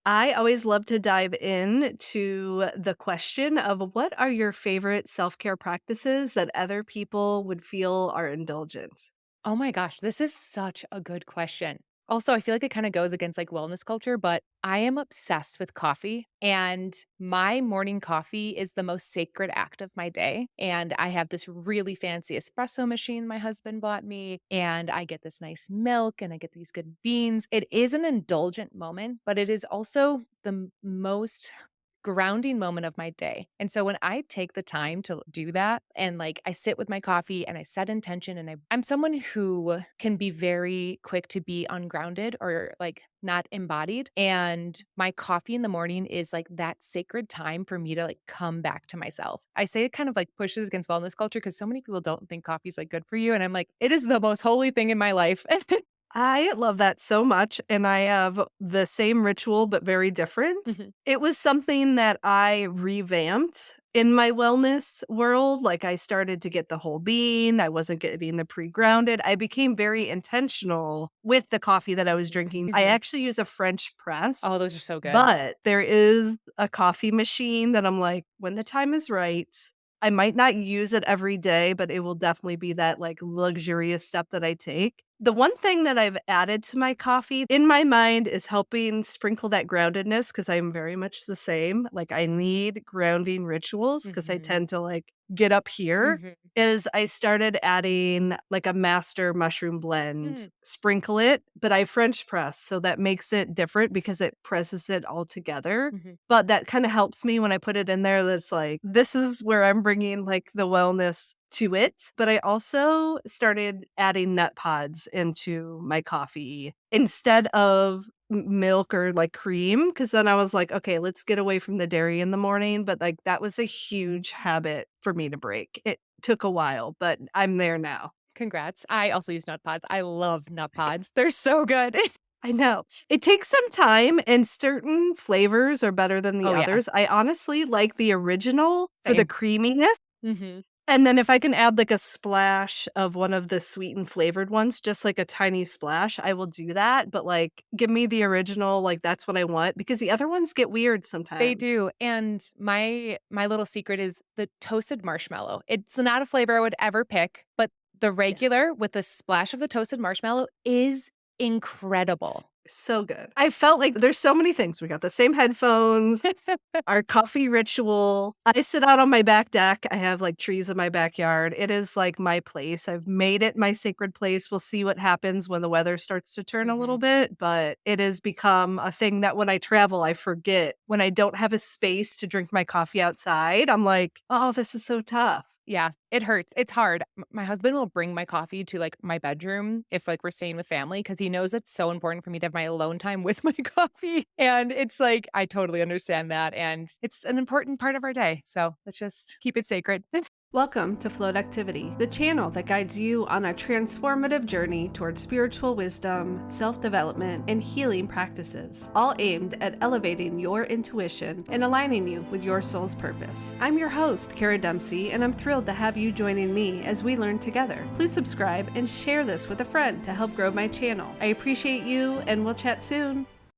I always love to dive in to the question of what are your favorite self-care practices that other people would feel are indulgent? Oh my gosh, this is such a good question. Also, I feel like it kind of goes against like wellness culture, but I am obsessed with coffee and my morning coffee is the most sacred act of my day. And I have this really fancy espresso machine my husband bought me, and I get this nice milk and I get these good beans. It is an indulgent moment, but it is also the most grounding moment of my day. And so when I take the time to do that and like I sit with my coffee and I set intention and I'm someone who can be very quick to be ungrounded or like not embodied. And my coffee in the morning is like that sacred time for me to like come back to myself. I say it kind of like pushes against wellness culture because so many people don't think coffee is like good for you. And I'm like, it is the most holy thing in my life. I love that so much, and I have the same ritual, but very different. Mhm. It was something that I revamped in my wellness world. Like, I started to get the whole bean. I wasn't getting the pre-grounded. I became very intentional with the coffee that I was drinking. I Mhm. actually use a French press, Oh, those are so good. but there is a coffee machine that I'm like, when the time is right, I might not use it every day, but it will definitely be that, like, luxurious step that I take. The one thing that I've added to my coffee in my mind is helping sprinkle that groundedness because 'cause I'm very much the same. Like, I need grounding rituals because I Mhm. tend to, like, get up here, Mhm. is I started adding, like, a master mushroom blend, Mm. sprinkle it, but I French press, so that makes it different because it presses it all together. Mhm. But that kinda helps me when I put it in there that's like, this is where I'm bringing, like, the wellness to it, but I also started adding nut pods into my coffee instead of milk or, like, cream. Because then I was like, "Okay, let's get away from the dairy in the morning," but, like, that was a huge habit for me to break. It took a while, but I'm there now. Congrats. I also use nut pods. I love nut pods. They're so good. I know. It takes some time, and certain flavors are better than the Oh, yeah. others. I honestly like the original for the Same. creaminess. Mhm. And then if I can add, like, a splash of one of the sweet and flavored ones, just like a tiny splash, I will do that, but, like, give me the original, like, that's what I want, because the other ones get weird They sometimes. do, and my little secret is the toasted marshmallow. It's not a flavor I would ever pick, but the Yeah. regular with a splash of the toasted marshmallow is incredible. So good. I felt like there's so many things. We got the same headphones, our coffee ritual. I sit out on my back deck. I have, like, trees in my backyard. It is, like, my place. I've made it my sacred place. We'll see what happens when the weather starts to turn a little Mhm. bit, but it has become a thing that when I travel, I forget. When I don't have a space to drink my coffee outside, I'm like, "Oh, this is so tough." Yeah, it hurts. It's hard. My husband will bring my coffee to, like, my bedroom if, like, we're staying with family because he knows it's so important for me to have my alone time with my coffee, and it's like, I totally understand that, and it's an important part of our day, so let's just keep it sacred. Welcome to Float Activity, the channel that guides you on a transformative journey towards spiritual wisdom, self development, and healing practices, all aimed at elevating your intuition and aligning you with your soul's purpose. I'm your host, Kara Dempsey, and I'm thrilled to have you joining me as we learn together. Please subscribe and share this with a friend to help grow my channel. I appreciate you, and we'll chat soon.